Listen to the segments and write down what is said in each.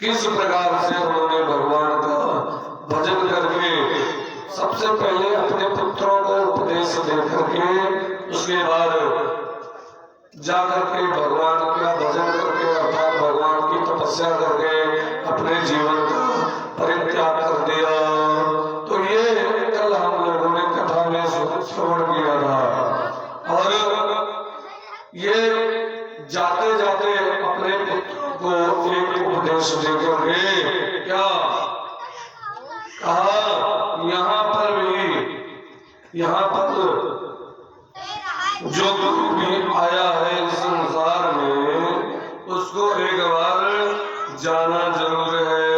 किस प्रकार से उन्होंने भगवान का भजन करके सबसे पहले अपने पुत्रों को उपदेश दे करके उसके बाद जाकर के भगवान का भजन करके अर्थात भगवान की तपस्या करके अपने जीवन का परित्याग कर दिया। तो ये कल हम लोगों ने कथा में श्रवण किया था। और ये जाते जाते अपने पुत्र को एक उपदेश देकर के क्या कहा, यहाँ पर जो गुरु भी आया है इस संसार में उसको एक बार जाना जरूर है।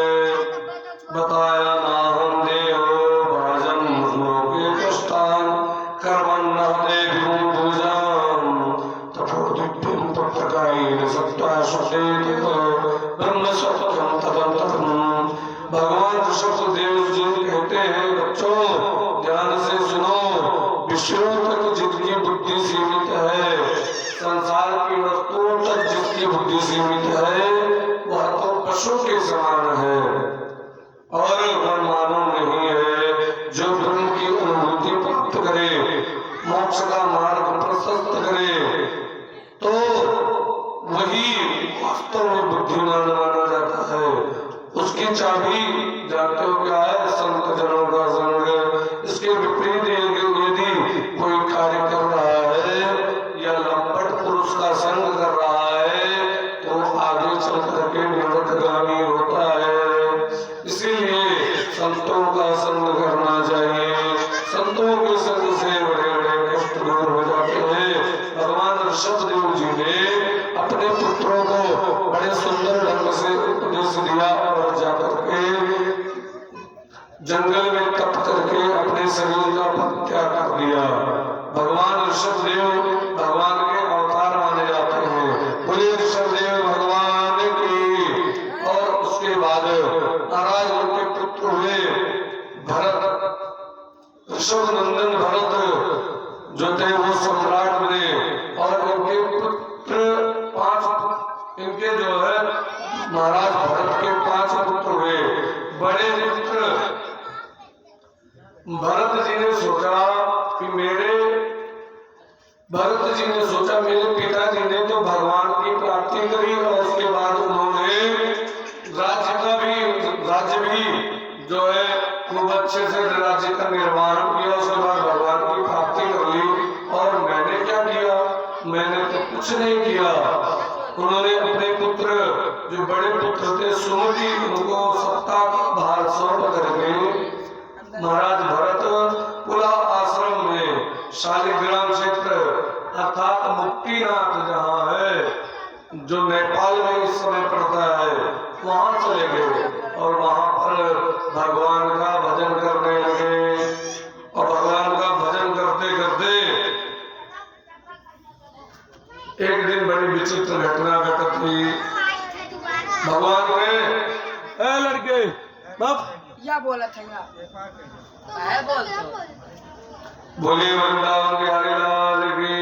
बताया ना हम देहो भाजन लोके कष्टान कर्मण्य देवं पूजाम तपोदिव्यं तत्कायेन सत्ता सुदेत ब्रह्म सत्यम तदंतम। भगवान ऋषभदेव जी कहते हैं, बच्चों ध्यान से सुनो, विषयों तक जितनी बुद्धि सीमित है, संसार की वस्तुओं तक जिसकी बुद्धि सीमित है वह तो पशु के समान है और वह मानव नहीं है। जो ब्रह्म की अनुभूति प्राप्त करे, मोक्ष का मार्ग प्रशस्त करे, तो वही वास्तव में बुद्धिमान माना जाता है। उसकी चाबी जानते हो क्या है? संत जनों का संग। इसके विपरीत यदि कोई कार्य कर रहा है या लंपट पुरुष का संग कर रहा है तो आगे चल करके निवृत्तगामी होता है। इसीलिए संतों का संग करना चाहिए। संतों के संग से बड़े बड़े कष्ट दूर हो जाते हैं। भगवान ऋषभदेव जी ने अपने पुत्रों को बड़े सुंदर ढंग से उपदेश दिया और जाकर के जंगल में तप करके अपने शरीर का परित्याग कर दिया। भगवान ऋषभदेव भगवान के अवतार माने जाते हैं। बोले ऋषभदेव भगवान की। और उसके बाद महाराज उनके पुत्र हुए भरत, ऋषभ नंदन भरत जो थे वो सम्राट बने और इनके पुत्र 5, इनके जो है महाराज भरत के 5 पुत्र हुए। बड़े पुत्र भरत जी ने सोचा कि मेरे पिताजी ने तो भगवान की प्राप्ति करी और उसके बाद उन्होंने राज्य भी जो है खूब अच्छे से राज्य का निर्माण किया। उसके बाद भगवान की प्राप्ति कर ली और मैंने क्या किया? मैंने तो कुछ नहीं किया। उन्होंने अपने पुत्र जो बड़े पुत्र थे सुमति, उनको सत्ता का भार सौंप करके महाराज भरत पुला आश्रम में शालिग्राम क्षेत्र अर्थात मुक्तिनाथ जहाँ है जो नेपाल में इस समय पड़ता है वहां चले गए और वहां पर भगवान का भजन करने लगे। और भगवान का भजन करते करते एक दिन बड़ी विचित्र घटना घटित हुई। भगवान ने लड़के बाप क्या बोला था है बोल बोले वृंदावन बिहारी लाल की।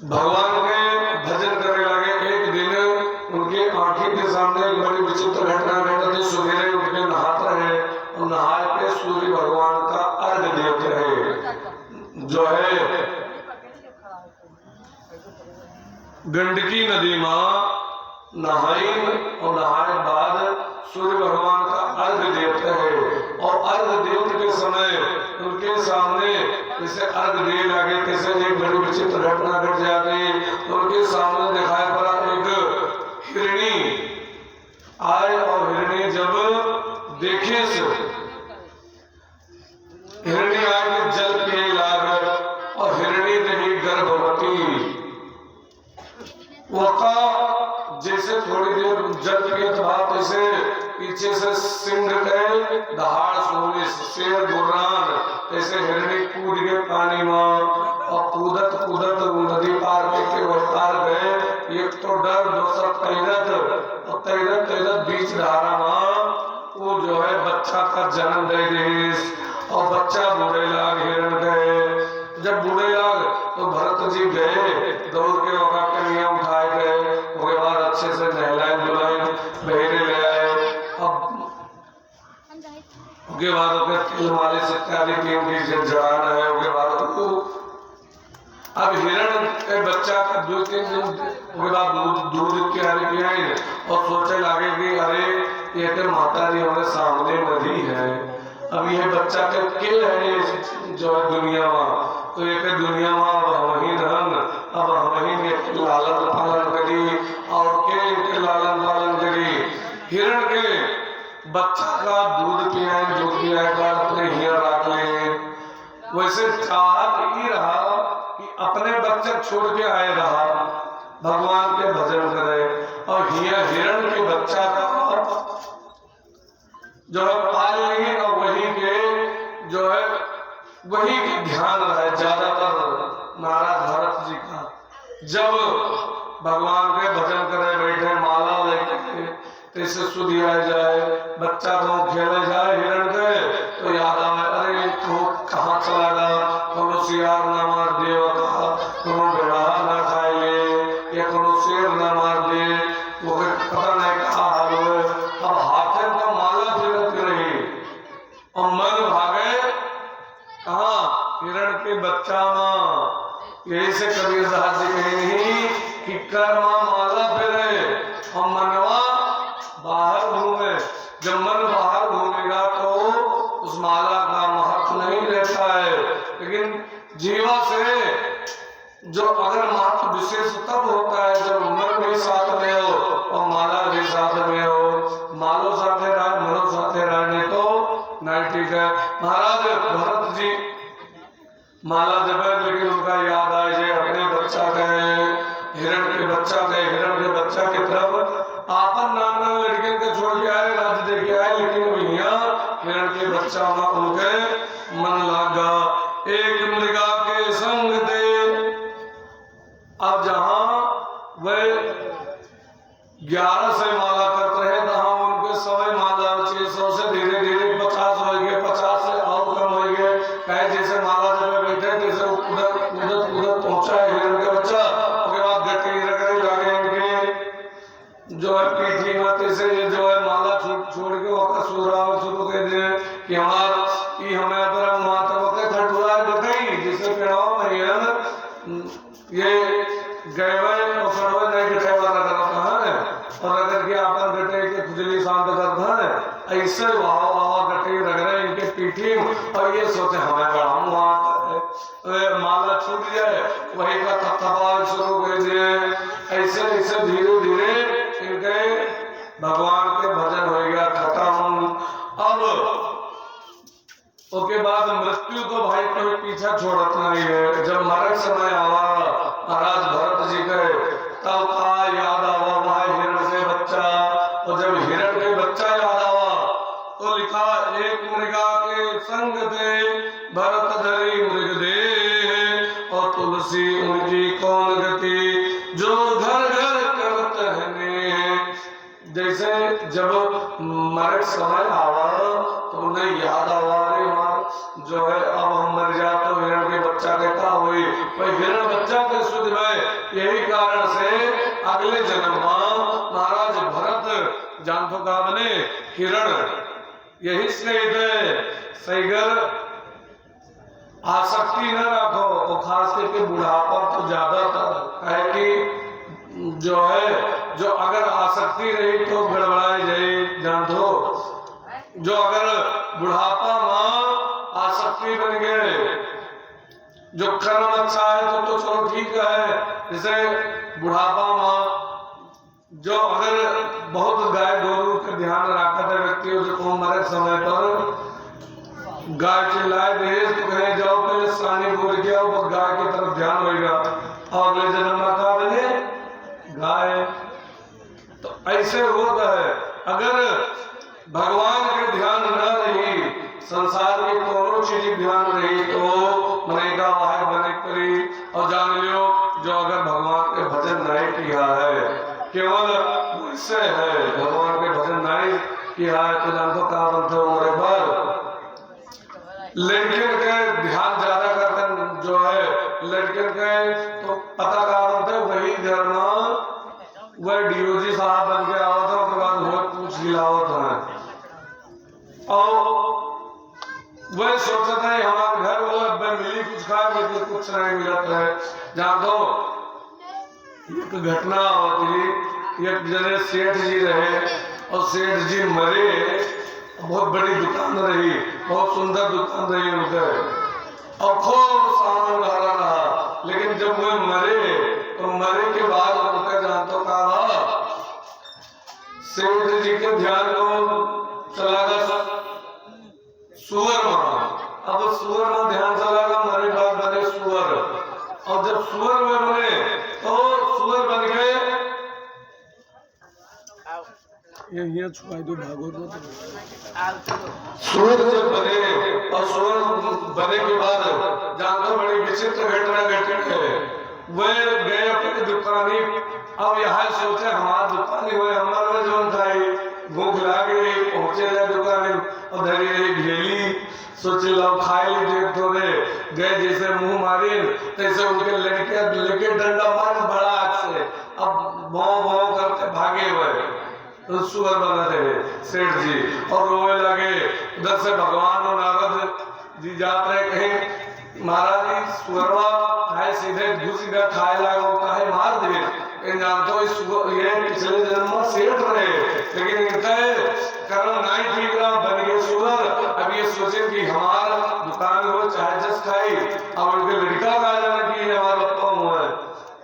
भगवान के भजन करने लगे। एक दिन उनके आंखों के सामने एक बड़ी विचित्र घटना घटी। सवेरे उठ के नहाते रहे और नहा के सूर्य भगवान का अर्घ देते रहे। जो है गंडकी नदी में नहाई और नहाने बाद सूर्य भगवान का अर्घ देते हैं और अर्घ देते के समय उनके सामने जैसे अर्घ दिए लगे कैसे एक बड़ी विचित्र घटना घट जाती। उनके सामने दिखाई पड़ा एक हिरणी आए और हिरणी जब देखे से हिरणी आए जल पिए लागे और हिरणी रही गर्भवती। वका जैसे थोड़ी देर जल के बाद ऐसे पीछे से सिंह गए दहाड़ सोने शेर गुर्रान ऐसे हिरणी कूद गए पानी में और कूदत कूदत नदी पार के वो पार गए। एक तो डर दूसरा तैरत और तैरत बीच धारा में वो जो है बच्चा का जन्म दे दी और बच्चा बूढ़े लाग हिरण गए। जब बूढ़े लाग तो भरत जी गए दौड़ के वहां कन्या उठाए गए। उसके बाद अच्छे से नहलाए धुलाए उसके बाद ओके तेल मालिश इत्यादि की जड़ाना है। उसके बाद उसको अब हिरण के बच्चा का 2-3 दिन के बाद दूध इत्यादि पियाए और सोचे लगे कि अरे ये तो माता जी हमारे सामने मरी है, अब ये बच्चा के किल है जो है दुनिया में, तो ये के दुनिया में अब हम ही रहन, अब हम ही के लालन पालन करी और के लालन पालन करी। हिरण के बच्चा का दूध पियाए, दूध पियाए का अपने हिया रख ले। वैसे चाहत ही रहा कि अपने बच्चे छोड़ के आए रहा, भगवान के भजन करे और हिरण के बच्चा का जो है पाल ली और वही के जो है वही के ध्यान रहे ज्यादातर महाराज भरत जी का। जब भगवान के भजन करे बैठे माला लेके कैसे सुधिया जाए, बच्चा को खेले जाए हिरण के तो याद आवे अरे तो कहाँ चला गया, कोनो सियार ना मार दे, कोनो बेड़ा ना खाए ले, या कोनो शेर ना मार दे, वो पता नहीं कहा हाल हुए। अब हाथे तो माला फिरत रही और मन भागे कहाँ, हिरण के बच्चा माँ। यही से कबीरदास जी कहे नहीं कि कर्मा माला फिरे और मनवा बाहर घूमे। जब मन बाहर घूमेगा तो उस माला का महत्व नहीं रहता है, लेकिन जीवा से जो अगर महत्व विशेष तब होता है जब मन भी साथ में हो और माला भी साथ में हो। मालो साथे रहे मनो साथे रहने तो नहीं ठीक है। महाराज भरत जी माला जब लेकिन उनका याद आए जे अपने बच्चा कहे हिरण के बच्चा की तरफ आपन नाना लड़के के छोड़ के आए, राज्य दे के आए, लेकिन भैया हिरण के बच्चा में उनके मन लगा। एक मृगा के संग दे, अब जहां वे 11 से माला करते हैं तहां उनके 100 माला 600 से धीरे धीरे 50 हो गए, 50 से और कम हो गए। कहे जैसे माला जब बैठे जैसे उधर पहुंचा है हिरण का बच्चा, उसके बाद गट्टी रगड़े जाके इनके जो है पीठी माते से जो है माला छोड़ के वक्त सुराव शुरू कर दिए कि हमें पर माता वक्त खटुआ गई जिसे पेड़ाव में ये गए और सड़वे नहीं गटे वाला करता है और अगर के आपन गटे के खुजली शांत करता है ऐसे वाह गटे रगड़े इनके पीठी और ये सोचे हमें बढ़ाऊं माला छूट जाए, वही का थपथपा शुरू कर दिए। ऐसे ऐसे धीरे धीरे इनके भगवान के भजन हो गया खत्म। अब उसके बाद मृत्यु तो भाई कोई पीछा छोड़त नहीं है। जब मरक समय आवा महाराज भरत जी के तब का याद आवा वहां हिरण के बच्चा, और जब हिरण के बच्चा याद आवा तो लिखा एक मृगा के संग दे भरत धरी मृग दे और तुलसी उनकी कौन गति जो घर घर करत है। जैसे जब मरक समय आवा तो उन्हें याद आवा जो है अब हम मर जा तो हिरण के बच्चा के का हुई, भाई हिरण बच्चा के शुद्ध है। यही कारण से अगले जन्म में महाराज भरत जानतो का बने हिरण, यही सहीगर आसक्ति न रखो और खास करके बुढ़ापा तो ज्यादातर है कि जो है जो अगर आसक्ति रही तो गड़बड़ाई जाए जानतो। जो अगर बुढ़ापा में आसक्ति बन गए, जो कर्म अच्छा है तो चलो ठीक है। जैसे बुढ़ापा में जो अगर बहुत गाय गोरू का ध्यान रखता है व्यक्ति जो को मरे समय पर गाय चिल्लाए दे तो कहे जाओ पहले सानी बोल के आओ, गाय की तरफ ध्यान होगा और अगले जन्म का बने गाय। तो ऐसे होता है अगर भगवान के ध्यान न रही, संसार की कोनो चीज ध्यान रही तो मनेगा वाह बने करी। और जान लियो जो अगर भगवान के भजन नहीं किया है, केवल मुझसे है भगवान के भजन नहीं किया है तो जानतो कहा बनते हो मेरे पर लड़कियों के ध्यान ज्यादा करते जो है लड़कियों के तो पता कहा बनते वही घर में वह डीओजी साहब बन के आवत है, उसके बाद वो पूछ गिलावत है और वह सोचता है हमारे घर वो अब मिली कुछ खाए लेकिन कुछ नहीं मिलता है। जहाँ तो एक घटना होती, एक जने सेठ जी रहे और सेठ जी मरे। बहुत बड़ी दुकान रही, बहुत सुंदर दुकान रही उनके और खूब सामान भरा रहा। लेकिन जब वो मरे तो मरे के बाद उनका जानतो कहा सेठ जी के ध्यान को चला गया सुअर मां। अब सुअर में ध्यान चला गया, मरे बाद बने सुअर। और जब सुअर में बने तो सुअर बन गए ये छुपाई दो भागवत में। सुअर जब बने और सुअर बने के बाद जानकर बड़ी विचित्र घटना घटी है। वह गए अपनी दुकानी। अब यहाँ सोचे हमारी दुकानी हुए हमारे जो खाई भूख लागे पहुंचे जाए दुकानी और धरी रही घेली सोचे लो खाए देख थोड़े गए जैसे मुंह मारे तैसे उनके लड़के लेके डंडा मार बड़ा आग से अब भाव भाव करते भागे हुए तो सुअर बना रहे सेठ जी और रोए लगे। उधर से भगवान और नारद जी जाते रहे कहीं महाराज जी सुअरवा खाए सीधे घुस गया खाए लगा काहे मार दे। जानते ये पिछले जन्म में सेठ रहे लेकिन इनका कर्म नहीं ठीक रहा बन गए सुअर। अब ये सोचे कि हमारा दुकान हो चाहे जस खाई अब उनके लड़का का जाना कि हमारा पप्पा हुआ है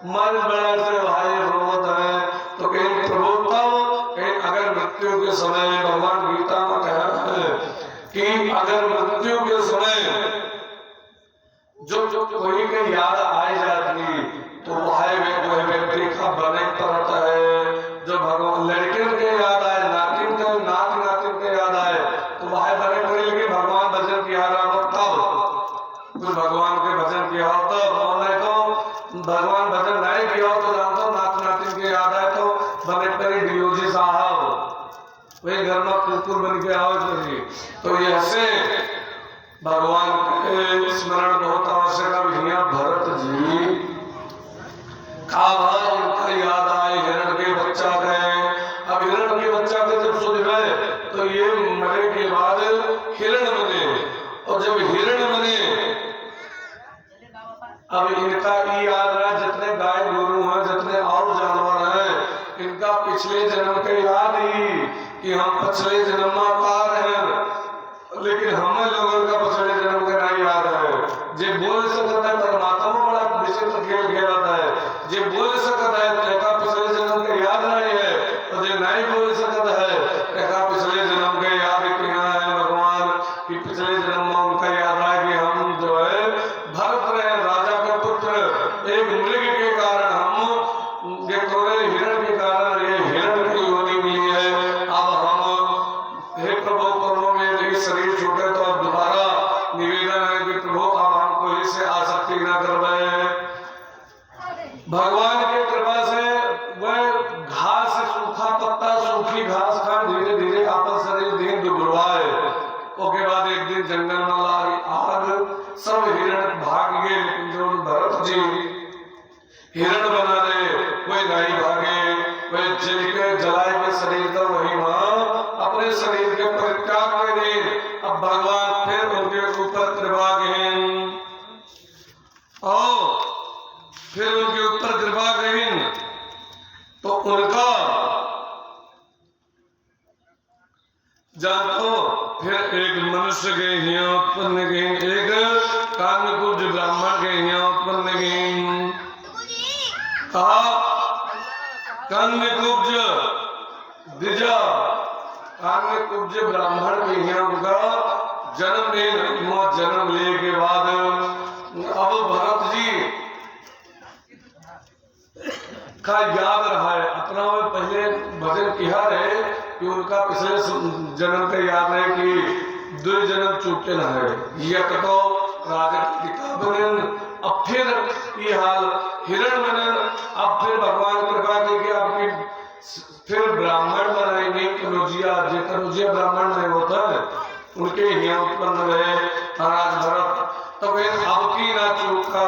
मन बड़ा से भाई रोत है। तो कहीं प्रभुत्तम कहीं अगर मृत्यु के समय भगवान गीता में कहा है कि अगर मृत्यु के समय जो कोई के याद आई जाती तो वह व्यक्ति का बने पड़ता है। जो भगवान लड़के के याद आए नातिन के याद आए तो वह बने पड़े। लेकिन भगवान भजन किया रहा तब कुछ भगवान के भजन किया हो तब नहीं तो भगवान भजन नहीं किया हो तो जानता नातिन के याद आए तो बने पड़े डीओजी साहब वही घर में कुकुर बन के आओ। तो ऐसे भगवान के स्मरण बहुत आवश्यक है। यहाँ भरत जी का इनका याद आए हिरण के बच्चा गए। अब हिरण के बच्चा के जब सुन गए तो ये मरे के बाद हिरण बने और जब हिरण बने अब इनका ये याद रहा जितने गाय गोरू हैं जितने और जानवर हैं इनका पिछले जन्म के याद ही कि हम पिछले जन्म में कार हैं। लेकिन हमें लोगों का पिछले जन्म का नहीं याद है। जे बोल सकता है परमात्मा बड़ा विचित्र खेल खेलता है। जे बोल सकता है तो पिछले जन्म का याद नहीं है और जे नहीं बोल सकता है तो पिछले जन्म का याद किया है भगवान कि पिछले जन्म में उनका याद है कि हम जो है भरत रहे राजा का पुत्र एक मृग के कारण हम ये थोड़े हिरण के कारण ये हिरण की योनि मिली है। अब हम हे प्रभु करो मेरे शरीर छूटे तो अब दोबारा निवेदन है कि प्रभु अब हमको इससे आसक्ति न करवाए। भगवान की कृपा से वह घास सूखा पत्ता सूखी घास खा धीरे धीरे आपन शरीर दिन दुबरवाए। उसके बाद एक दिन जंगल में लागी आग सब हिरण भाग गए। लेकिन जो भरत जी हिरण बना रहे वे नहीं भागे वे जल के जलाए के शरीर का वही वहां अपने शरीर के परित्याग कर दे। अब भगवान फिर उनके ऊपर कृपा करें और फिर उनके ऊपर कृपा करें तो उनका जानतो फिर एक मनुष्य के यहाँ उत्पन्न गए एक कान्यकुब्ज ब्राह्मण के यहाँ उत्पन्न गए। कहा कान्यकुब्ज द्विजा कान्यकुब्ज ब्राह्मण के यहाँ उनका जन्म लेने के बाद अब भरत जी का याद रहा है अपना वो पहले भजन किया है कि उनका पिछले जन्म का याद है कि 2 जन्म चूके न है ये तो राजा बने अब फिर ये हाल हिरण बने। अब फिर भगवान कृपा करके आपकी फिर ब्राह्मण बनाएंगे कनौजिया ब्राह्मण नहीं होता है उनके यहाँ उत्पन्न हुए महाराज भरत। तो अब की ना चूका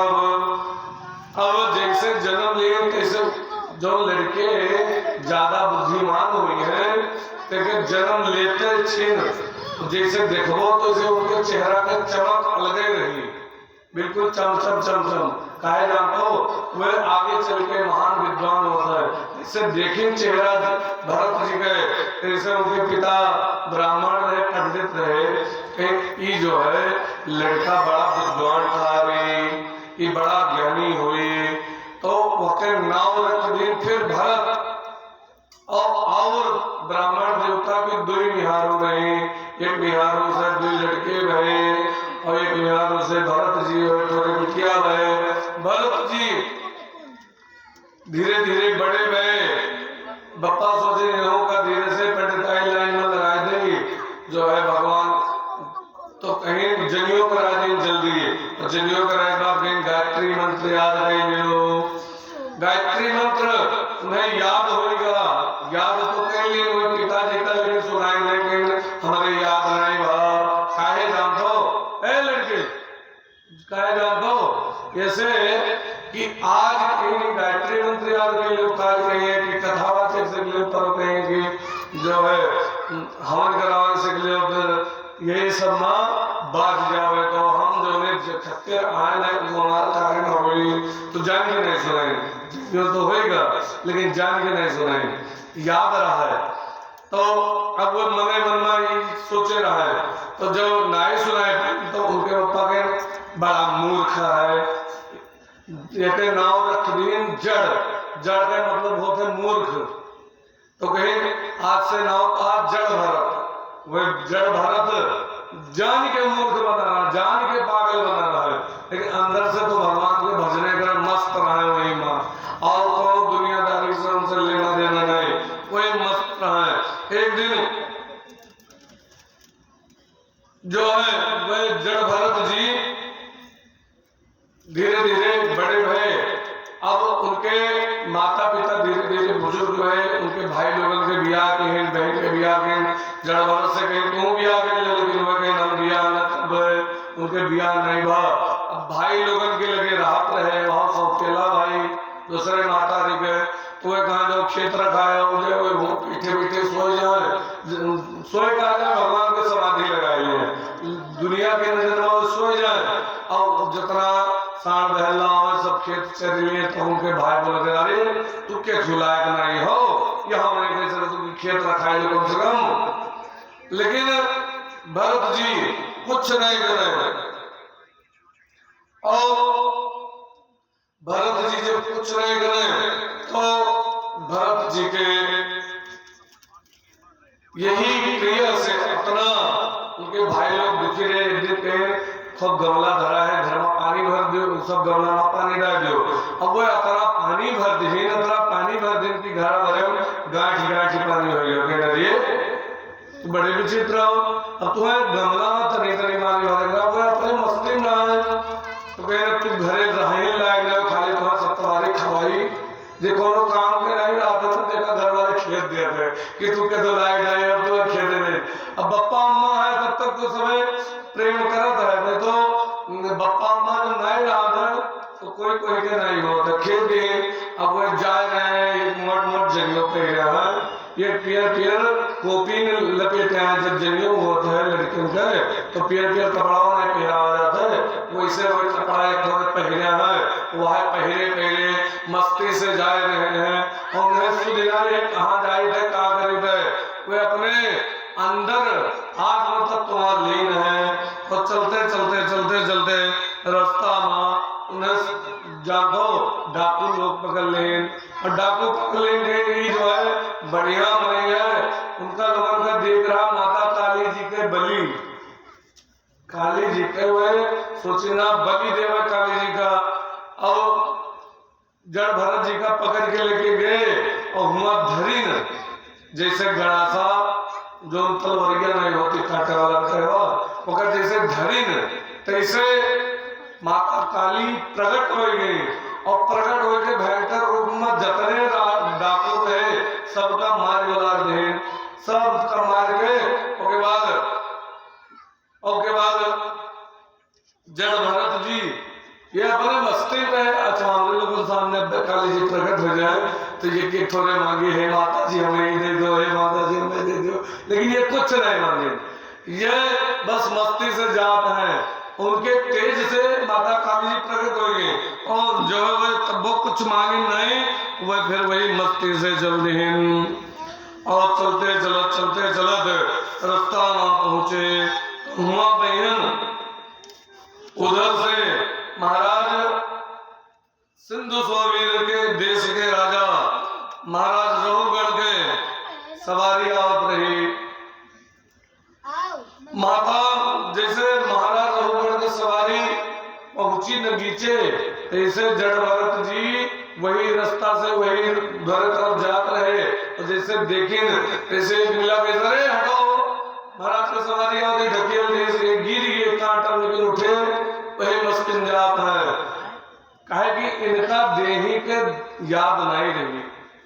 अब जैसे जन्म लिए कैसे जो लड़के ज्यादा बुद्धिमान हुए हैं लेकिन जन्म लेते छीन जैसे देखो तो इसे उनके चेहरा का चमक अलगे रही, बिल्कुल चमचम चमचम। काहे जानते हो, वह आगे चल के महान विद्वान होता है। इससे देखें चेहरा भरत जी के, ऐसे उनके पिता ब्राह्मण रहे, पंडित रहे, ये जो है लड़का बड़ा विद्वान था, ये बड़ा ज्ञानी हुई। तो वह नाम रख दी। फिर भरत और ब्राह्मण देवता के दो निहारों रहे, एक निहारों से दो लड़के भये और एक निहारों से भरत जी और थोड़े बिटिया भये। भरत जी धीरे धीरे बड़े भये। बप्पा सोचे इन्हों का धीरे से पंडिताई लाइन में लगा दे, जो है भगवान तो कहीं जनियों करा दी जल्दी, और जनियों कराए बाद कहीं गायत्री मंत्र याद रहे। गायत्री मंत्र तुम्हें याद होगा, याद तो कर लिए हुए पिताजी का, लेकिन सुनाई लेकिन हमारे याद नहीं भा। काहे जानते हो ए लड़के, काहे जानते हो ऐसे कि आज कहीं गायत्री मंत्र याद कर लो, काज कहीं कि कथावाचक से ले पर कहीं कि जो है हवन कराने से ले, फिर यही सब माँ बाज जावे तो हम जो ने खत्ते आए नहीं वो हमारा कारण हो गई, तो जान के नहीं सुनाएंगे, जो तो होएगा लेकिन जान के नहीं सुनाएंगे, याद रहा है। तो अब वो मने मन में सोचे रहा है, तो जब नहीं सुनाए तो उनके पापा के बड़ा मूर्ख है, ये नाम रख दिए जड़। जड़ का मतलब होते मूर्ख, तो कहीं आज से नाम आज जड़ भरत, वह जड़ भरत जान के मूर्ख बना रहा, जान के पागल बना रहा है, लेकिन अंदर से तो भगवान के भजने कर मस्त रहा है वही माँ, और कौन दुनियादारी से उनसे लेना देना नहीं, वही मस्त रहा है। एक दिन जो है वह जड़ भरत जी धीरे धीरे बड़े भये। अब उनके माता पिता धीरे धीरे बुजुर्ग हुए, उनके भाई लोगों के ब्याह के हैं, बहन के ब्याह के, जड़ भरत से कहीं तुम ब्याह के लिए, लेकिन वह कहीं हम ब्याह न तब उनके ब्याह नहीं भा। अब भाई लोगों के लगे राहत रहे, वहां सब अकेला भाई दूसरे माता री गए, तो वह कहा जो खेत रखाया मुझे वो पीठे पीठे सोए जाए, सोए कहा जाए भगवान के समाधि लगाई है, दुनिया के नजर में सोए जाए। और जितना साढ़ बहला सब खेत चल लिए, तो उनके भाई बोले अरे तू क्या झुलायक नहीं हो, यहाँ मैंने कैसे तुम खेत रखाए कम से कम। लेकिन भरत जी कुछ नहीं करे, और भरत जी जब कुछ नहीं करे तो भरत जी के यही क्रिया से अपना उनके भाई लोग दुखी रहे। खूब गमला धरा है, घर में पानी भर दो, सब गमला में पानी डाल दो। अब वो अतरा पानी भर दी, अतरा पानी भर दिन की घर भरे गांठी गांठी पानी हो गया नदिए, तो बड़े विचित्र हो। अब तुम्हें गमला में तनी तनी पानी भरेगा, वो अपने मस्ती में है, तो कह तू घरे रहे लायक ना, खाली तुम्हारा सब तुम्हारी खवाई देखो काम के नहीं रहा था, देखा घर वाले खेत देते कि तू के तो लायक जाए, अब तो खेत दे। अब बप्पा अम्मा है तब तक तो समय प्रेम करत है, नहीं तो बप्पा अम्मा जब नहीं रहा था तो कोई कोई के नहीं होता खेत दे। अब वो जा रहे हैं मोट मोट जंगलों पे रहा है, ये पियर पियर कॉपी लपेटे हैं, जब जंगलों होते हैं लड़कियों के तो पियर पियर कपड़ा नहीं पहरा जाता है, वैसे वही कपड़ा एक थोड़े पहरा है, वह पहरे पहरे मस्ती से जा रहे हैं। और उन्हें सुधीरा कहाँ जाए थे कहा करी थे, वे अपने अंदर आत्म तत्व लीन है। और चलते चलते चलते चलते रास्ता में उन्हें जागो डाकू लोग पकड़ लें, और डाकू पकड़ लेंगे जो है बढ़िया बनी है, उनका लोगों का देख रहा माता काली जी के बलि, काली जी के हुए सोचे ना बलि देवा काली जी का। और जड़ भरत जी का पकड़ के लेके गए और हुआ धरी न, जैसे गणासा जो तलवरिया नहीं होती काटे वाला कहवा, मगर जैसे धरी न तैसे माता काली प्रकट हो गई, और प्रकट हो के भयंकर रूप में जतने डाकू रहे सबका मार वाला दे, सबका मार के उसके बाद जड़ भरत जी ये अपने मस्ती में, अच्छा हम लोगों के सामने काली जी प्रकट हो जाए तो ये कि थोड़े मांगे है माता जी हमें ही दे दो, हे माता जी हमें दे दो, लेकिन ये कुछ नहीं मांगे, ये बस मस्ती से जात हैं, उनके तेज से माता काली जी प्रकट होगी और जो है वो कुछ मांगे नहीं, वह फिर वही मस्ती से चल रही और चलते चलत रास्ता ना पहुंचे तो हुआ बहन उधर से महाराज सिंधु स्ववीर के देश के राजा महाराज रघुगढ़ के सवारी आवत रही। माता जैसे महाराज रघुगढ़ की सवारी पहुंची नगीचे, ऐसे जड़ भरत जी वही रास्ता से वही उधर तरफ जात रहे और जैसे देखें ऐसे मिला कैसे रे हटो महाराज की सवारी आ गई, ढकेल जैसे गिर गए कांटा लेकिन उठे वही मस्किन जात है। कहे कि इनका देही के याद नहीं रही,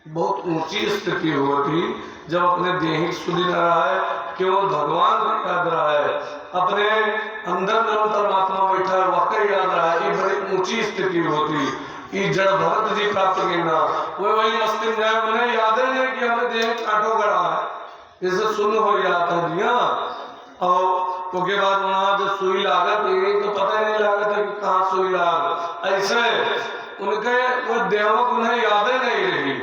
बहुत ऊंची स्थिति होती जब अपने देही सुधी न रहा है, केवल भगवान को याद रहा है, अपने अंदर निरंतर महात्मा बैठा है वाकई याद रहा है, ये बड़ी ऊंची स्थिति होती। ये जड़ भरत जी प्राप्त करना वही मस्ती जाए, उन्हें याद है नहीं कि हमें देह काटो गड़ा है, जैसे सुन हो जाता है दिया। और उसके बाद वहां जो सुई लागत है तो पता ही नहीं लागत है कि कहाँ सुई लाग, ऐसे उनके वो देहों को उन्हें यादें नहीं रही,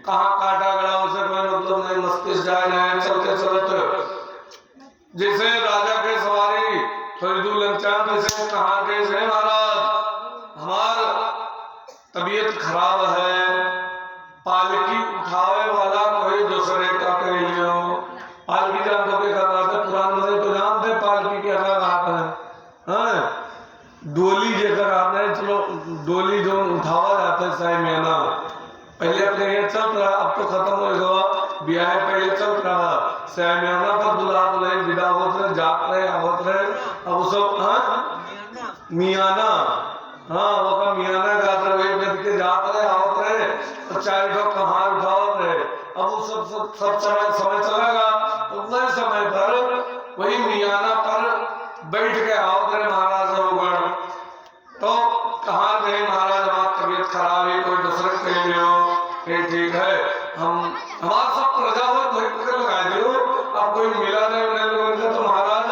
कहाँ काटा गड़ा उसे कोई मतलब नहीं, मस्तिष्क जाए नहीं चलते चलते जैसे राजा के सवारी थोड़ी दूर लंचान जैसे कहाँ के से महाराज हमार तबीयत खराब है, पालकी उठावे वाला कोई दूसरे का कह लियो। पालकी जान तो क्या करते पुरान में तो जानते पालकी क्या बात है, हाँ डोली जेकर आते हैं, चलो डोली जो उठावा जाता है साई महीना पहले अपने ये चल रहा, अब तो खत्म हो गया, ब्याह पहले चल रहा, साई महीना पर दुल्हा दुल्हन विदा होते रहे, जात रहे आवत रहे, अब सब हाँ मियाना, हाँ वो का मियाना गाते रहे गद के जात रहे आवत रहे और चार ठो कहाँ उठावत रहे, अब वो सब समय चलेगा उतने समय पर वही मियाना पर बैठ के आवत रहे महाराज रघुगढ़। तो कहाँ गए महाराज हमारी तबीयत खराब है, कोई दूसरे कह लियो ये ठीक है, हम हमारा सब प्रजा हो कोई पकड़ लगा दियो, अब कोई मिला नहीं उन्हें लोगों का, तो महाराज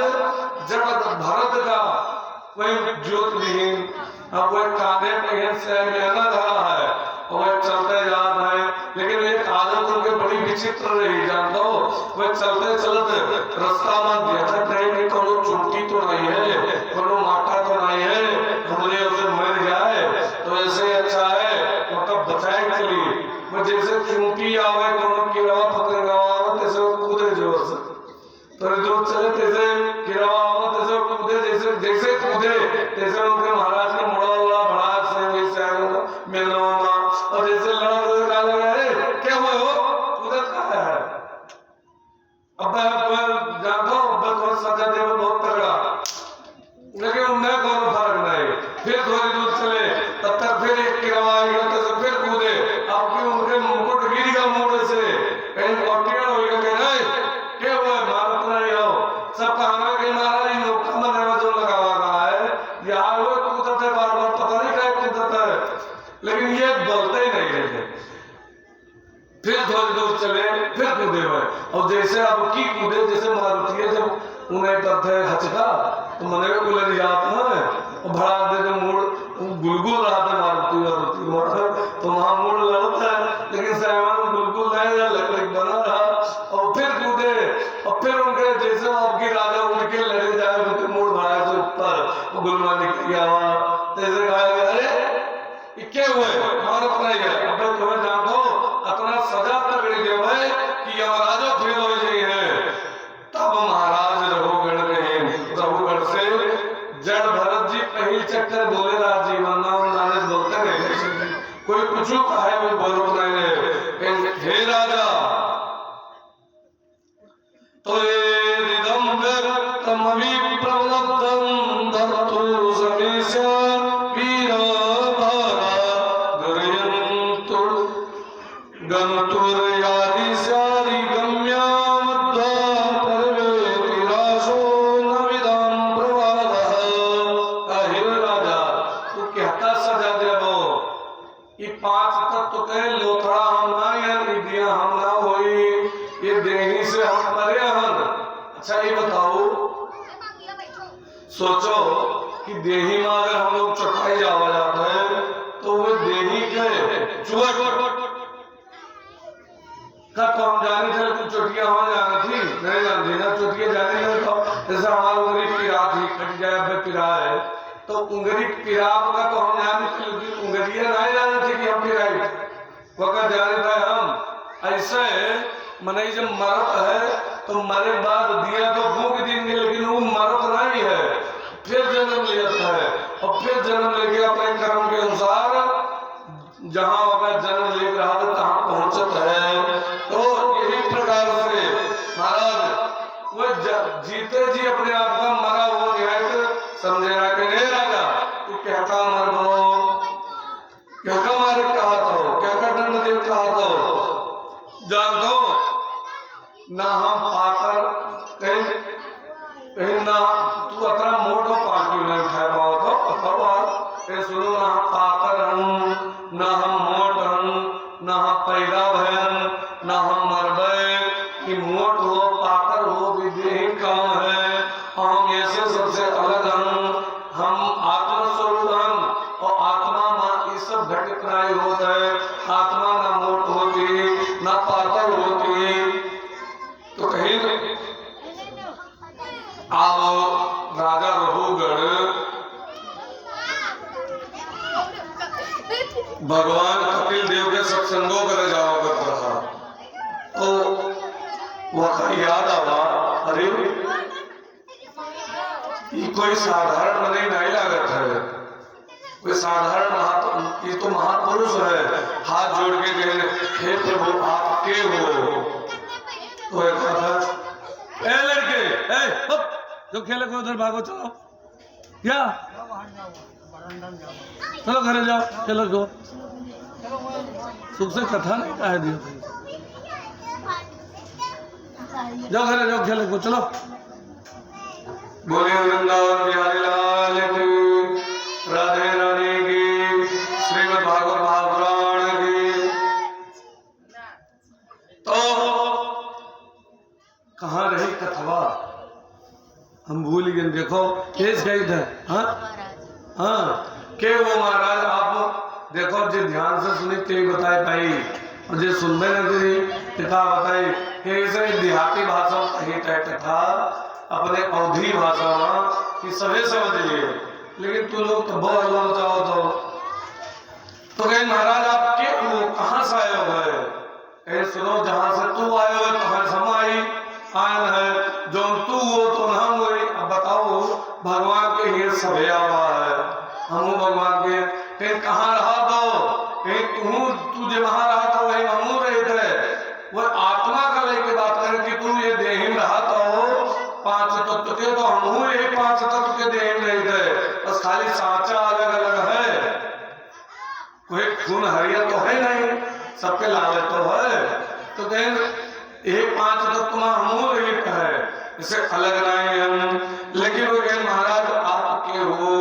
जब भारत का वही ज्योतिर्लिंग अब वह कांधे पे से मेहना धरा है और वह चलते जा रहा है, लेकिन एक आदत उनके बड़ी विचित्र रही जानते हो, वह चलते चलते रास्ता में देखा नहीं कोनो चुटकी तो नहीं है, कोनो माथा तो नहीं है, हमने उसे मर जाए तो ऐसे अच्छा है मतलब बचाए के लिए वो जैसे चुटकी आवे कोनो कीड़ा पकड़ आवे तैसे वो कूदे जोर से, थोड़ी दूर चले तैसे कीड़ा आवे तैसे कूदे, जैसे जैसे कूदे तैसे उनके महाराज के मुड़ा बड़ा से वैसे मिलना और जैसे लड़ा लगा क्या हुआ हो उधर कहा है, अब जानता हूँ अब सजा दे बहुत तगड़ा, लेकिन उन्हें कोई फर्क नहीं, फिर थोड़ी दूर चले तब तक फिर एक गिरवा तो फिर कूदे, अब भी उनके मुकुट गिर गया मुंह से कहीं ऑक्टियन हो गया, कह रहे क्या हुआ भारत नहीं हो, सब कहना कि महाराज नौका में जो लगा हुआ है यहाँ हुए कूदत है बार बार, पता नहीं क्या कूदत है, लेकिन ये बोलते ही नहीं रहते। फिर थोड़ी दूर चले फिर कूदे हुए और जैसे अब की कूदे जैसे मारुति है जब उन्हें करते हचका तो मने में उलझ जाता है और भड़ा दे जो मूड गुलगुल रहा था मारुति मोड़ तो वहां मूड लड़ता है, लेकिन सामान गुलगुल नहीं है लकड़ी बना रहा और फिर कूदे और फिर उनके जैसे आपकी राजा उनके लड़े जाए उनके मूड भड़ा से ऊपर गुलमा निकल गया जैसे कहा अरे क्या हुए मारत नहीं है, अब तुम्हें जानता हो अपना सजा तगड़ी दे भाई कि यमराजा फेल हो गई है। तब महाराज रघुगढ़ से जड़ भरत जी पहली चक्कर बोले राज जीवन नाम बोलते नहीं, कोई कुछ कहे वो बोलो नहीं, हे राजा तो ये निदम्बर तमवि प्रवलब्धं धर्तु समेशा वीरा गंतुर यादि सारी गम्या मध्वा परवेति राशो नविदां प्रवादः। हे राजा तू कहता सजा देबो ये पांच तत्व कहे लोथड़ा हम ना या निदिया हम ना होई, ये देही से हम परे हन। अच्छा ये बताओ सोचो कि देही में अगर हम लोग चौपाई जावा जाते हैं तो वो देही के चुवट का तो हम जानी थे कुछ चोटियां वहां जानी थी नहीं जानती ना चोटियां जानी नहीं तो जैसे हमारी उंगली पिरा थी कट जाए पे पिरा है तो उंगली पिरा का तो हम जानी थे लेकिन उंगलियां नहीं जानी थी कि हम पिराई वक्त जाने थे हम ऐसे मने जब मरत है तो मरे बाद दिया तो फूंक देंगे लेकिन वो मरत नहीं है फिर जन्म लेता है और फिर जन्म लेके अपने कर्म के अनुसार जहां वह जन्म ले रहा था तहां पहुंचत है। तो यही प्रकार से महाराज वह जीते जी अपने आप का मरा हुआ निहायत समझेगा कि नहीं राजा तू क्या का मर गो क्या का मारे कहा तो क्या का दंड देव कहा तो जान दो ना हम पाकर कहीं ना तू अतरा मोटो पार्टी नहीं उठा पाओ तो अथवा सुनो ना हम पाकर हम ना हम मोट हम ना हम पैदा भयन ना हम मरबे कि मोट हो पाकर हो विदेही काम है हम ऐसे सबसे अलग हम आत्मा स्वरूप हम और आत्मा ना ये सब घटित नहीं होता है आत्मा ना मोट होती ना पातर होती। तो कहीं अब राजा रघुगढ़ भगवान कपिल देव के सत्संगों कर जाओ करता था तो वह याद आवा अरे ये कोई साधारण मने नहीं लागत है कोई साधारण ये तो महापुरुष है हाथ जोड़ के कहे हे प्रभु आप के हो तो एक था ए लड़के जो खेले को उधर भागो चलो क्या चलो घरे जाओ खेलो जो सुख से कथा नहीं कह दिया जाओ घरे जाओ खेले को चलो। बोले वृंदावन बिहारी लाल की राधे रानी की श्रीमद् भागवत महापुराण की। तो कहाँ रही कथवा हम भूल गए देखो केस गई थे हाँ के वो महाराज आप देखो जो ध्यान से सुनी ते बताए पाई और जो सुनबे न करी कथा बताई ऐसे देहाती भाषा कही कथा अपने अवधी भाषा कि सभी समझ लिए लेकिन तू लोग तो बहुत लोग चाहो तो कहीं महाराज आप के हो कहाँ से आए हो है कहीं सुनो जहां से तू आए हो कहाँ समाई आयन है जो तू हो तो हम हो अब बताओ भगवान के ये सभे आवा है हम भगवान के कहीं कहाँ रहा तो कहीं तू जो वहां रहा था वही हम रहे थे वो आत्मा का लेके बात करें कि तू ये देही में रहा तो पांच तत्व के तो हम ये पांच तत्व के देही में रहे थे बस खाली सांचा अलग अलग है कोई खून हरिया तो है नहीं सबके लावे तो है तो कहीं एक पांच तत्व में हम एक है इसे अलग नहीं हम लेकिन वो कहीं महाराज आपके हो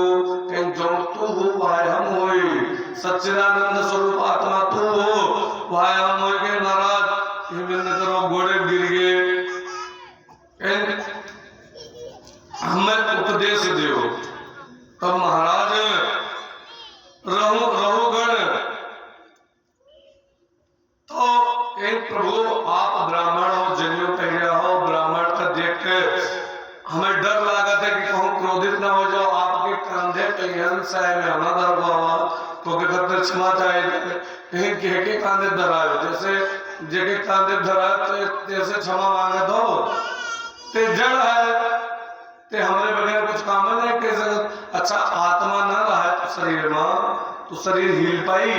कहीं जो तू हो वह हम हो सच्चिदानंद स्वरूप आत्मा तू हो वह हम हो के महाराज विभिन्न करो घोड़े गिर गए हमें उपदेश दियो तब महाराज रघुगण तो एक प्रभु आप ब्राह्मण हो जनियो पहले हो ब्राह्मण का देख के हमें डर लगा था कि कहूँ क्रोधित ना हो जाओ आपके कंधे पे में आना दर हुआ तो के क्षमा चाहिए कहीं के कांधे धरायो जैसे जेके कांधे धरायो तो जैसे क्षमा मांगे दो ते जड़ है ते हमारे बगैर कुछ काम नहीं कर सकते। अच्छा आत्मा ना रहा तो शरीर में तो शरीर हिल पाई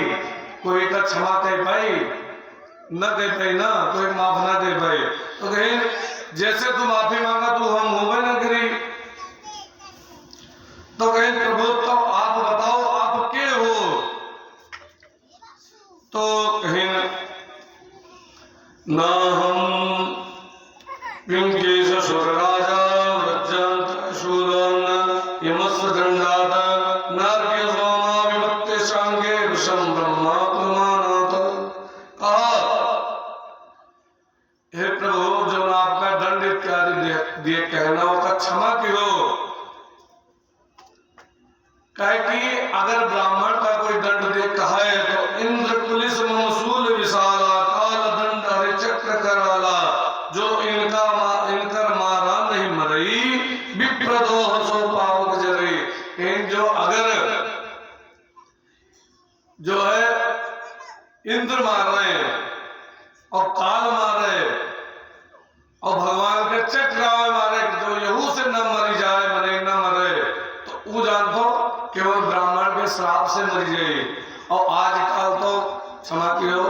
कोई का क्षमा कर पाई न दे पाई ना कोई माफ ना दे पाई तो कहीं जैसे तू माफी मांगा तू हम होवे ना करी तो कहीं प्रभु तो आप बताओ आप के हो तो कहीं ना हम इनके ससुर राजा व्रजंत शूदन यमस दंडात नारके सोमा विभक्ति सांगे विषम ब्रह्मा प्रमाणात हे प्रभु जो आपका दंड इत्यादि दिए कहना का क्षमा करो कहे कि अगर ब्राह्मण का कोई दंड देखता है तो इंद्र पुलिस मौसूल विशाला काल दंड हरि चक्र कराला, जो इनकर मारा नहीं मरई विप्रदोह सो पावक जरई। जो अगर जो है इंद्र मार रहे हैं और काल मार रहे और भगवान के चक्र मारे, जो यहू से न मरी जाए मरे न मरे, तो वो जान दो केवल ब्राह्मण के श्राप से मरी जाए। और आजकल तो क्षमा करो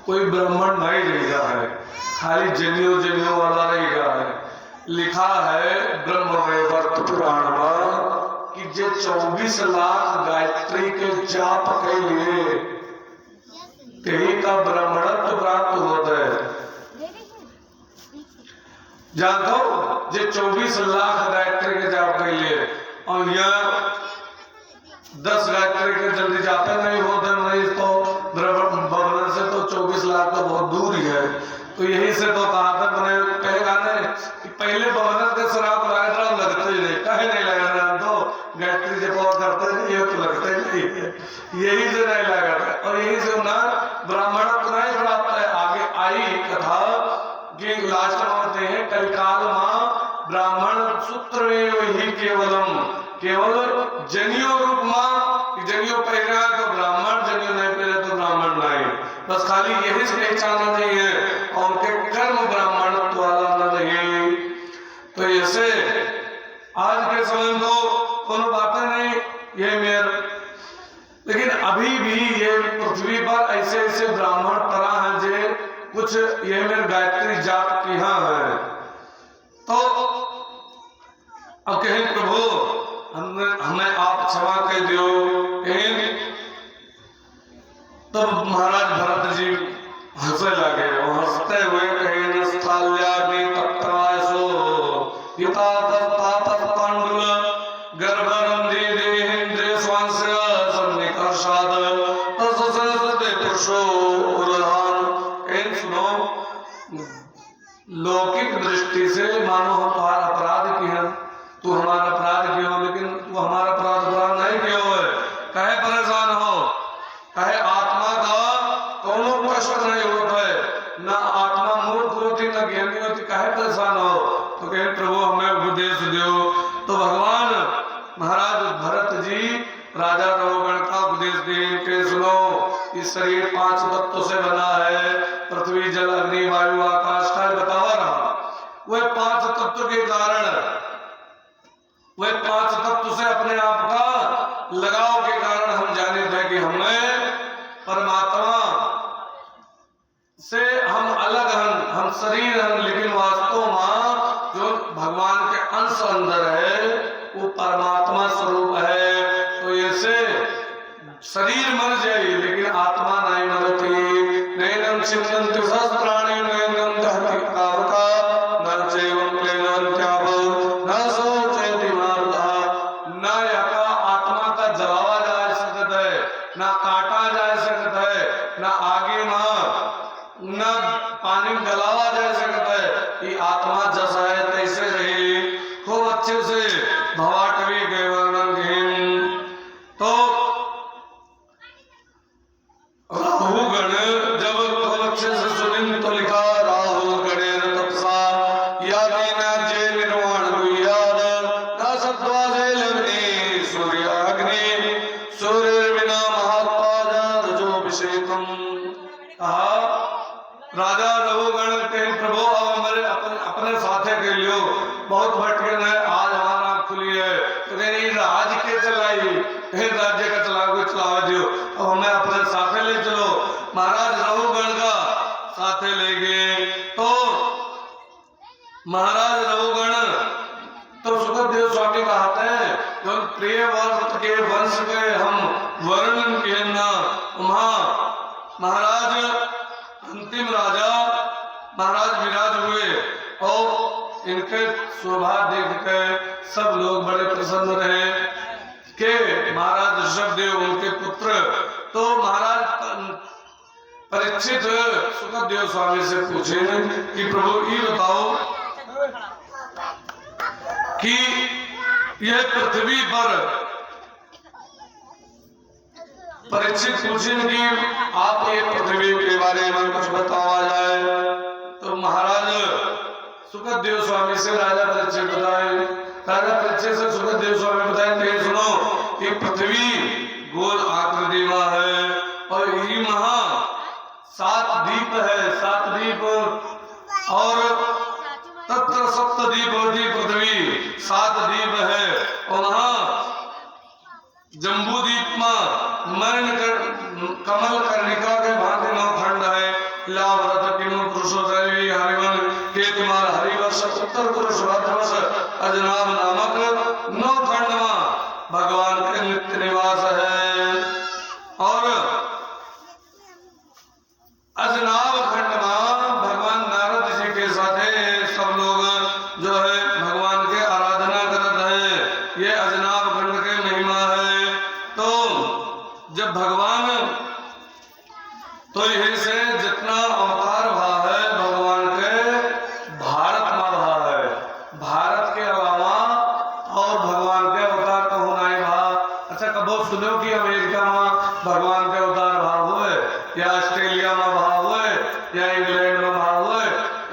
कोई ब्राह्मण नहीं रह गया है, खाली जनियो वाला रह गया है। लिखा है ब्रह्मवैवर्त पुराण में कि जे 24 लाख गायत्री के जाप के लिए कहीं का ब्राह्मणत्व प्राप्त होता है। जानते हो जे 24 लाख गायत्री के जाप के लिए, और यह 10 गायत्री के जल्दी जाते नहीं होते, नहीं तो भवन से तो 24 लाख तो बहुत दूर ही है। तो यही से तो कहा था मैंने कहेगा नहीं कि पहले भवन के शराब लगा लगते ही नहीं, कहे नहीं लगा तो गायत्री जब करते नहीं है तो लगते नहीं है, यही से नहीं लगा था। और यही से ना ब्राह्मण तो नहीं प्राप्त है। आगे आई कथा कि लास्ट में होते हैं कलिकाल मां ब्राह्मण सूत्र ही केवल जनियो रूप मां, जनियो पहरा तो ब्राह्मण, जनियो नहीं पहरे तो ब्राह्मण नहीं, बस खाली यही से पहचाना नहीं है और उनके कर्म ब्राह्मण वाला न रहे। तो ऐसे आज के समय में तो कोनो बातें नहीं ये मेरे, लेकिन अभी भी ये पृथ्वी पर ऐसे ऐसे ब्राह्मण परा हैं जे कुछ ये मेरे गायत्री जाप की हाँ है। तो अब कहें प्रभु हमें आप क्षमा कर दियो। तब महाराज भरत जी हंसे लगे और हंसते हुए कहे स्थल्याग्नि तप्तरायसो पिता तत्तातः पांडुल गर्भरंधि देहेन्द्रिय स्वांस्य सन्निकर्षाद तत्संसते पुरुषो उर्धान। इन सुनो, लौकिक दृष्टि से मानो हम तुम्हारा अपराध किए हैं, तू हमारा अपराध किया हो, लेकिन तू हमारा अपराध नहीं किया हो, कहे परेशान हो, कहे आत्मा का कोनो कष्ट नहीं होता है, ना आत्मा मूर्ख होती ना ज्ञानी होती, कहे परेशान हो। तो कहे प्रभु हमें उपदेश दो। तो भगवान महाराज भरत जी राजा रघुगण का उपदेश दिए के सुनो, इस शरीर 5 तत्वों से बना है, पृथ्वी जल अग्नि वायु आकाश का बतावा रहा। वह 5 तत्व के कारण, वह 5 तत्व से अपने आप का लगाव के कारण हम जाने थे कि हमें परमात्मा से हम अलग हैं, हम शरीर हैं, लेकिन वास्तव में जो भगवान के अंश अंदर है वो परमात्मा स्वरूप है। तो ऐसे शरीर मर जाए लेकिन आत्मा नहीं मरती। नैनम छिन्नन्ति सहस्राणि नैनम दहति पावका न चैवं क्लेनन्त्यापो न शोचयति मारुतः। न यका आत्मा का जलावा जा सकता है, न काटा जा सकता है, न आगे में न पानी में गलावा जा सकता है। ये आत्मा जैसा है तैसे रही, खूब अच्छे से भवाटवी गए वर्णन। तो राहु गण जब खूब अच्छे से सुनिन तो लिखा राहु गणेर तपसा यादि न जे निर्वाण गुह्याद न सत्वा जे लग्नि सूर्य अग्नि सूर्य बिना महात्मा रजोभिषेकम। कहा राजा रघुगण के प्रभु अब हमारे अपने साथे के लियो बहुत भटके हैं, आज हमारा आँख खुली है। तो कहीं राज के चलाई, कहीं राज्य का चलावा दियो, अब हमें अपने साथे ले चलो। महाराज रघुगण का साथे ले गए। तो महाराज रघुगण तो सुखदेव स्वामी कहते हैं जो प्रिय वर्ष के वंश के हम वर्णन किए ना, वहां महाराज अंतिम राजा महाराज विराज हुए और इनके शोभा देख कर सब लोग बड़े प्रसन्न रहे के महाराज ऋषभदेव उनके पुत्र। तो महाराज परीक्षित सुखदेव स्वामी से पूछे कि प्रभु ये बताओ कि यह पृथ्वी पर परीक्षित पूछें कि आप ये पृथ्वी के बारे में कुछ बतावा जाए। तो महाराज सुखदेव स्वामी से राजा परीक्षित बताए। राजा परीक्षित से सुखदेव स्वामी बताए कि सुनो, ये पृथ्वी गोल आकृति में है और ये महा 7 द्वीप है, 7 द्वीप, और तत्र सप्तद्वीप होती पृथ्वी, 7 द्वीप है। और वहाँ जम्बू द्वीप में मरण कमल कर्णिका के भांति 9 खंड है। लावरत किमु पुरुषोदय हरिवन केतुमार हरिवर्ष उत्तर पुरुष भद्रवर्ष अजनाब नामक 9 खंड में भगवान के नित्य निवास है। और अजनाब खंड में भगवान नारद जी के साथ सब लोग जो है भगवान के आराधना करते हैं। ये अजनाब खंड के महिमा है। तो जब भगवान, तो यही से जितना अवतार भाव है भगवान के भारत में भाव है, भारत के अलावा और भगवान के अवतार का होना ही भाव। अच्छा, कबो सुनो कि अमेरिका में भगवान के अवतार भाव हुए, या ऑस्ट्रेलिया में भाव हुए, या इंग्लैंड में भाव हुए?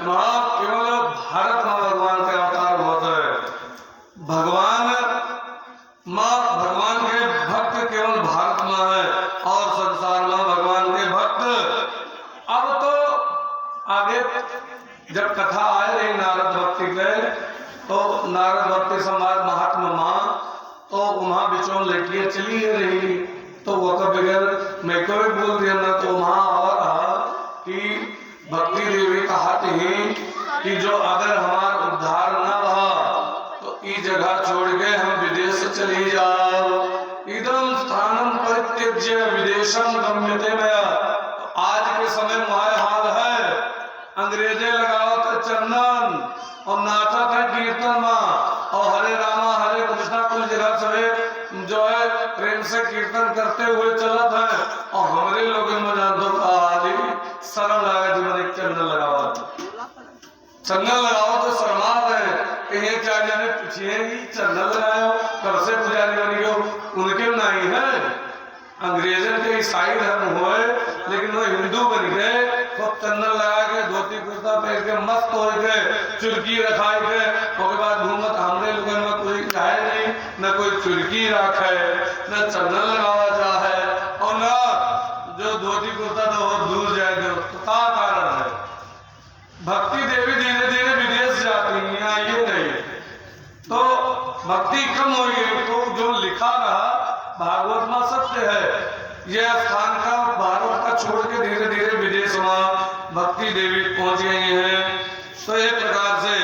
वहां केवल भारत में भगवान के अवतार बहुत है। भगवान के भक्त केवल भारत में है और संसार में भगवान के भक्त। अब तो आगे जब कथा आए रही नारद भक्ति के, तो नारद भक्ति समाज महात्मा माँ तो वहां बिचों लड़कियां चली रही, तो वो कभी मैं कोई बोल दिया ना, तो वहां और कि भक्ति देवी कहा थी कि जो अगर हमारा उद्धार ना रहा तो इस जगह छोड़ के हम विदेश चली जाओ। इदम स्थानम परित्यज्य विदेशम गम्यते मया। आज के समय में हाल है, अंग्रेजे लगाओ तो चंदन और नाटक है कीर्तन में, और हरे रामा हरे कृष्णा कुछ जगह से जो है प्रेम से कीर्तन करते हुए चलत है। और हमारे लोगों में जान दो खाली शर्म लगा जीवन एक चंदन लगाओ, चंदन लगाओ तो शर्मा है। कहीं 4 जने पूछिए चंदन लगाओ कब से पुजारी बनी हो, उनके नहीं है। अंग्रेजन के ईसाई धर्म हुए, लेकिन वो हिंदू बन गए, खूब चंदन लगा के धोती कुर्ता पहन के मस्त हो गए, चुरकी रखाए गए। उसके बाद घूमत हमारे लोगों में कोई है नहीं, न कोई चुरकी रखे, न चंदन लगावा चाहे, और न जो धोती कुर्ता तो बहुत दूर जाए दो। तो क्या कारण है? भक्ति देवी धीरे धीरे विदेश जाती है, ये नहीं तो भक्ति कम हो गई। तो जो लिखा रहा भागवत में सत्य है, यह स्थान का भारत का छोड़ के धीरे धीरे विदेश में भक्ति देवी पहुंच गई है। तो एक प्रकार से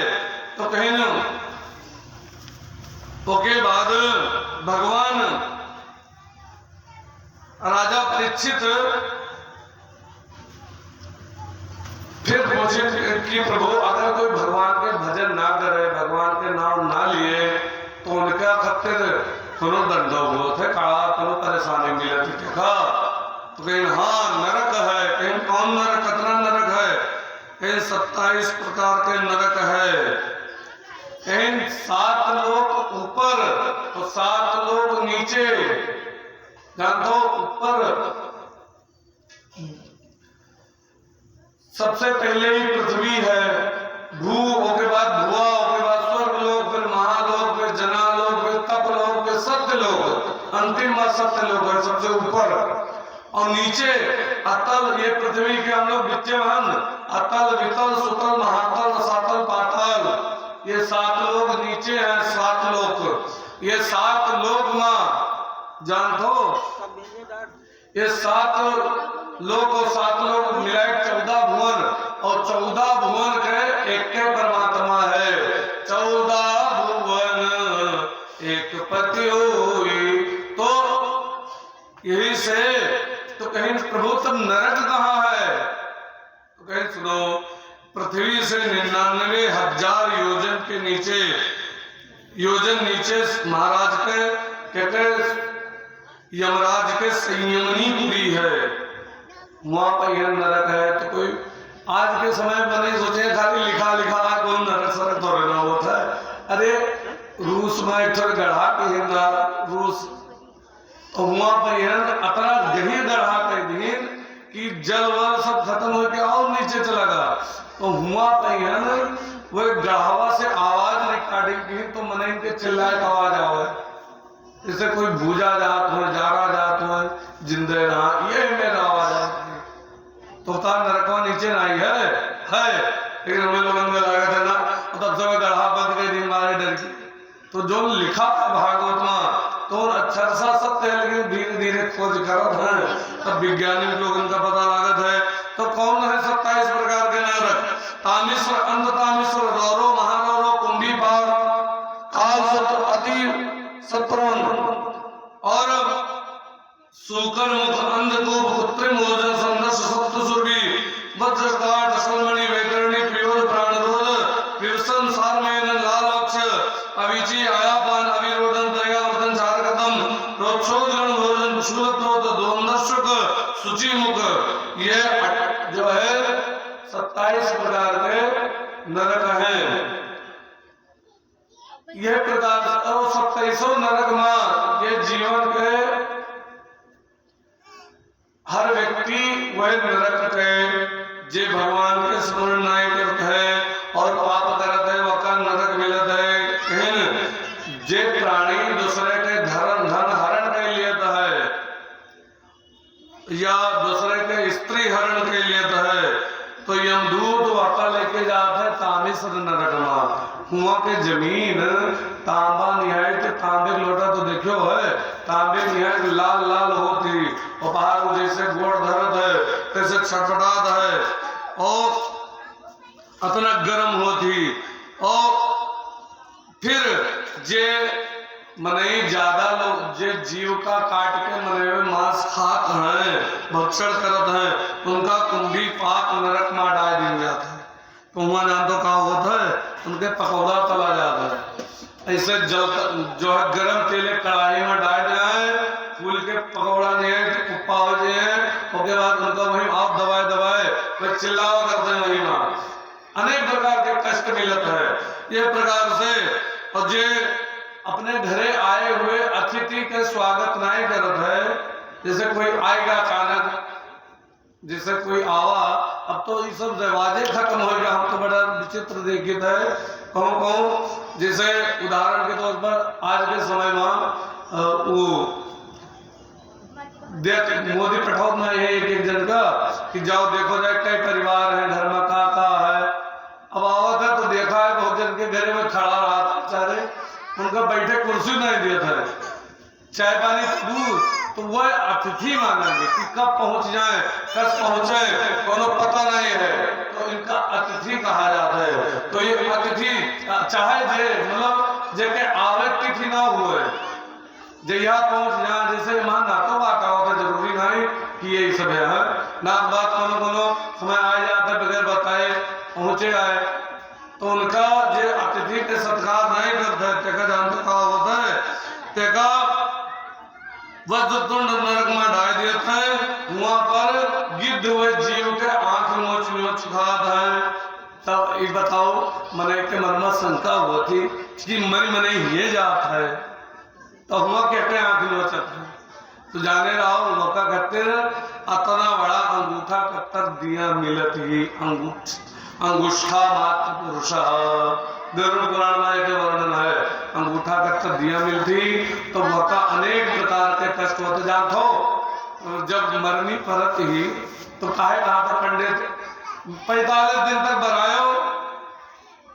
तो कहीं न उसके बाद भगवान राजा परीक्षित फिर पूछे कि प्रभु अगर कोई भगवान के भजन ना करे, भगवान के नाम ना लिए, तो उनका खातिर कोनो दंडो बहुत है, काला कोनो परेशानी मिलती देखा। तो कहीं हाँ नरक है, कहीं कौन नरक, कितना नरक है? कहीं 27 प्रकार के नरक है, कहीं 7 लोग ऊपर और 7 लोग नीचे। जानते हो ऊपर सबसे पहले ही पृथ्वी है, भू, उसके बाद भुआ, उसके बाद स्वर्ग लोक, फिर महालोक, फिर जनालोक, फिर तपलोक, फिर सत्यलोक, अंतिम में सत्यलोक है सबसे ऊपर। और नीचे अतल, ये पृथ्वी के हम लोग विद्यमान अतल वितल सुतल महातल सातल पाताल, ये 7 लोग नीचे हैं, 7 लोक। ये 7 लोक में जान दो, ये 7 लोक और 7 लोग मिलाए 14 भुवन, और 14 भुवन के एक के परमात्मा है। 14 भुवन एक पति हुई। तो यही से तो कहीं प्रभु तब नरक कहाँ है? तो कहीं सुनो, पृथ्वी से 99,000 योजन के नीचे, योजन नीचे महाराज के कहते यमराज के संयमनी पुरी है, वहां पर यह नरक है। तो कोई आज के समय में नहीं सोचे खाली लिखा लिखा है, कोई नरक सरक तो रहना होता है। अरे रूस में एक गढ़ा के हिंदा रूस, और वहां पर यह अतरा गहीर गढ़ा के दिन कि जल वल सब खत्म हो के और नीचे चला गया। तो हुआ पर वो गढ़ावा से आवाज निकाली की तो मन इनके चिल्लाए का आवाज आवे, जैसे कोई भूजा जात हो, जारा जात हो, जिंदे रहा, ये मेरा आवाज है। तो का नरकवा नीचे नहीं है लेकिन हमें लोग अंदर लगा था ना, तब से गढ़ा बंद के दिन मारे डर की। तो जो लिखा था भागवत में तो अच्छा सा सत्य है, लेकिन धीरे धीरे खोज करत है, तब वैज्ञानिक लोग उनका पता लागत है। तो कौन है 27 प्रकार के नरक? तामेश्वर, अंध तामेश्वर, रौरो, महारौरो, कुंभी पार, काल सत्र, अति सत्रन और सूकर मुख, अंधकूप, कृत्रिम ओजन, संदर्श, सप्तसुरभि, वज्रकाट, सलमणि, वैतरणी, प्रियोद, प्राणरोध, कृष्ण, सारमेन, लाल अक्ष, अविची, आयापान, अविरोधन, दयावर्धन, चारकदम, रोक्षोदगण, भोजन, शूलत्रोत, द्वंद्वशुक, शुचि मुख, ये जो है 27 प्रकार के नरक हैं। यह प्रकार 27 नरक में ये जीवन के हर व्यक्ति वह नरक के जे भगवान के स्मरण नहीं करते है और पाप करते है वह का नरक मिलत है। जे प्राणी दूसरे के धन हरण के लिए है या दूसरे के स्त्री हरण के लिए है, तो यमदूत वाका लेके जाते है तामेश्वर नरक में। हुआ के जमीन तांबा निहायत, तांबे लोटा तो देखो है, तांबे निहायत लाल लाल होती और पहाड़ जैसे गोड़ धरत है, कैसे छटपटात है और अतना गर्म होती। और फिर जे मने ज्यादा लोग जे जीव का काट के मने हुए मांस खात हैं, भक्षण करत हैं, उनका कुंभी पाक नरक में डाल दिया जाता है। तो वहां जान तो क्या होता है, उनके पकौड़ा तला जाता है। ऐसे जो है गरम तेल कढ़ाई में डाल जाए, फूल के पकौड़ा नहीं है तो कुप्पा हो जाए, उसके बाद उनका वही आप दबाए वह चिल्लावा करते हैं, वही मां अनेक प्रकार के कष्ट मिलत है। ये प्रकार से और जे अपने घरे आए हुए अतिथि के स्वागत नहीं करत है, जैसे कोई आएगा अचानक, जैसे कोई आवा, अब तो ये सब रिवाजे खत्म हो गया। हम तो बड़ा विचित्र देखित है कहूँ जैसे उदाहरण के तौर पर आज के समय में वो मोदी पठाओ में है एक जन का कि जाओ देखो जाए कई परिवार है घर में का है। अब आवत है तो देखा है बहुत जन के घरे में खड़ा रहा था बेचारे, उनका बैठे कुर्सी नहीं दिया था, चाय पानी दूर, तो वह अतिथि मानेंगे कि कब पहुंच जाए, कब पहुंचे, कोनो पता नहीं है, तो इनका अतिथि कहा जाता है। तो ये अतिथि चाहे जे मतलब जेके आवे तिथि ना हुए, जे यहाँ पहुंच जाए, जैसे मान नातो बात होता जरूरी नहीं कि यही सब है ना, बात कोनो समय आ जाता बगैर बताए पहुंचे आए, तो उनका जो अतिथि के सत्कार नहीं करते, तेका जानते क्या होता है, तेका वज्रतुंड नरक में डाल देते हैं। वहां पर गिद्ध हुए जीव के आंख नोच नोच खात है। तब ये बताओ मने के मन में शंका होती कि मने ये जात है, तो हुआ कहते आंख नोचत है, तो जाने रहो मौका कहते अतना बड़ा अंगूठा कत्तर दिया मिलत ही अंगूठा मात्र पुरुष। गरुड़ पुराण में एक वर्णन है, अंगूठा कत्तर दिया मिलती तो वह अनेक प्रकार के कष्ट होते जात हो। जब मरनी परत ही तो काहे कहा था पंडित 45 दिन तक बरायो,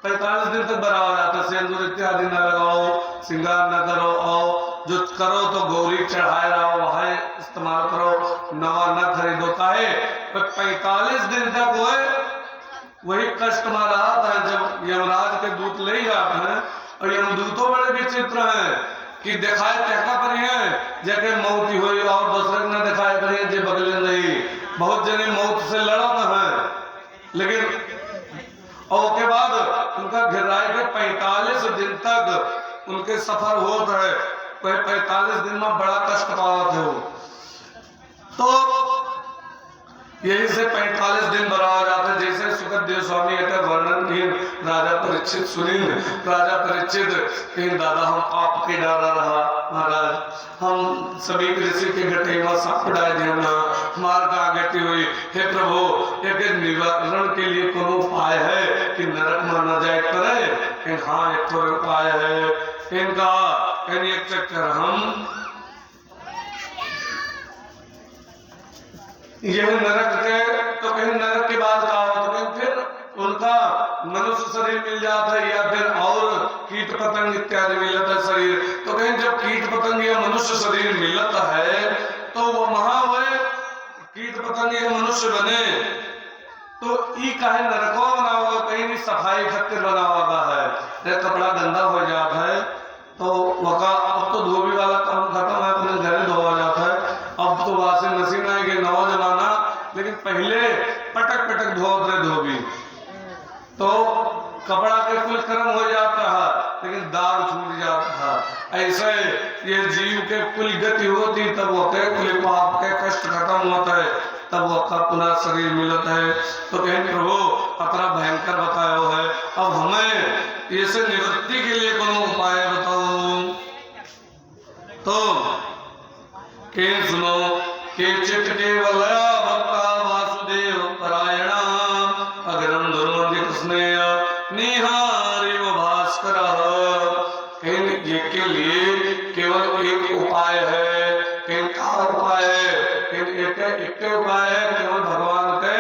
45 दिन तक बराया जाता, सिंदूर इत्यादि न लगाओ, श्रृंगार न करो, और जो करो तो गौरी चढ़ाए रहो, वह इस्तेमाल करो, नवा न खरीदो। काहे 45 दिन तक वही कष्ट में रहा था। जब यमराज के दूत ले जाते हैं, और यमदूतों बड़े विचित्र हैं कि दिखाए तहका पर है जैसे मौत हुई और दूसरे ने दिखाए पर जे बगले नहीं, बहुत जने मौत से लड़त है, लेकिन और के बाद उनका घिराए के 45 दिन तक उनके सफर होता है। 45 दिन में बड़ा कष्ट पावत है वो। तो यही से 45 दिन बराबर जाते, जैसे सुखदेव स्वामी अटक वर्णन की राजा परीक्षित सुनील राजा परीक्षित कहीं दादा हम आपके डरा रहा महाराज, हम सभी ऋषि के गटे में सांप डाल देना मार का गटी हुई, हे प्रभु एक निवारण के लिए कोनो उपाय है कि नरक में न जाए करे? हाँ एक तो उपाय है इनका, एक चक्कर हम यह नरक के, तो कहीं नरक के बाद का हो तो कहीं फिर उनका मनुष्य शरीर मिल जाता है या फिर और कीट पतंग इत्यादि मिलता है शरीर, तो कहीं जब कीट पतंग या मनुष्य शरीर मिलता है तो वो वह कीट पतंग या मनुष्य बने तो ई काहे नरकवा बना हुआ, कहीं भी सफाई खातिर बना हुआ है, कपड़ा गंदा हो जाता है तो वका अब तो धोबी वाला काम खत्म है, अपने घर धोआ जाता है, अब तो वाशिंग मशीन आ गई नवा जमाना, लेकिन पहले पटक पटक धोते धोबी तो कपड़ा के कुल कर्म हो जाता है लेकिन दाग छूट जाता है। ऐसे ये जीव के कुल गति होती तब वो के कुल पाप के कष्ट खत्म होता है, तब वो का पुनः शरीर मिलता है। तो कहीं प्रभु अपना भयंकर बताया है, अब हमें ऐसे निवृत्ति के लिए कोनो उपाय बताओ। तो के सुनो के चित केवल भक्ता वासुदेव परायणा अग्रम दुर्मति कृष्णेय निहारी भास्कर। ये के लिए केवल एक उपाय है, का उपाय है? एक उपाय है केवल भगवान के